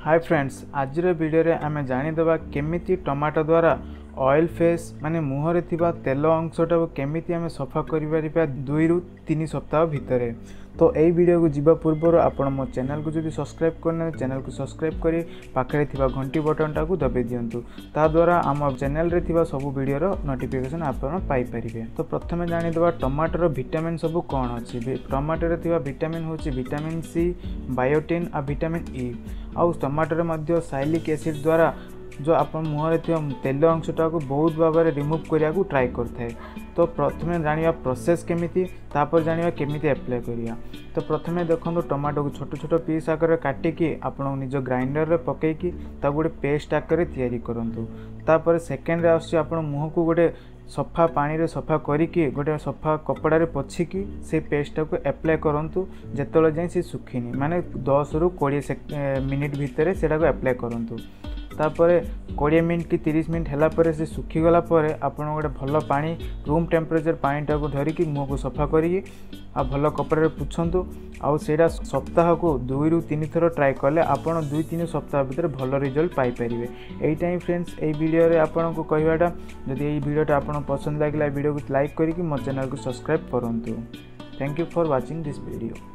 Hi friends, आज video रे आमे जानिदेबा केमिति टमाटो द्वारा ऑयल फेस माने मुहरे थिबा तेल अंशटा को केमिति आमे सफा करि परिबा 2 रु 3 सप्ताह भितरे। तो यही वीडियो को जीवा पूर्व आपण मो चैनल को जदि सब्सक्राइब करना चैनल को सब्सक्राइब करी पाखरे थिबा घंटी बटन टाकू दबे दियंतु। ता द्वारा आम चैनल रे थिबा सब वीडियो रो नोटिफिकेशन आपण पाई परिबे। तो प्रथमे जानि देबा टमाटर विटामिन सब कोन अछि। टमाटर रे थिबा विटामिन होछि विटामिन सी, बायोटिन आ विटामिन ई। आ टमाटर मध्य साइलिक एसिड द्वारा जो आप मुहर तेल अंशटा को बहुत भाव में रिमूव करने को ट्राए करता है। तो प्रथमे जानिया प्रोसेस केमिति तापर जानिया केमिति अप्लाई करिया। तो प्रथमे देखो टमाटो को छोट छोट पीस आकर काटिकी आपण निज ग्राइंडर रे पकेकी ता गोटे पेस्ट आकर तैयारी करंतु। तापर सेकेंड रे आसी आपण मुह को गोटे सफा पानी रे सफा करिकी गोटे सफा कपड़ा रे पोछिकी से पेस्ट को अप्लाई करंतु। जेतले जाय से सुखिनी माने 10 रु 20 मिनिट भितर सेटा को अप्लाई करंतु। तापरे 20 मिनट कि 30 मिनट हैला परे से सुखी गला परे आपण गोटे भल पानी रूम टेम्परेचर पानीटा को धरिकी मुह को सफा करिकी आ भल कपड़ा रे पुछंतु। आउ सेटा सप्ताह को 2 रु 3 थर ट्राए कले आपण 2-3 सप्ताह भीतर भल रिजल्ट पाई परिबे। एई टाइम फ्रेंड्स एई वीडियो रे आपण को कहबाटा जदि एई वीडियोटा आपण पसंद लागिला वीडियो को लाइक करिकी मो चैनल को सब्सक्राइब करंतु। Thank you for watching this video.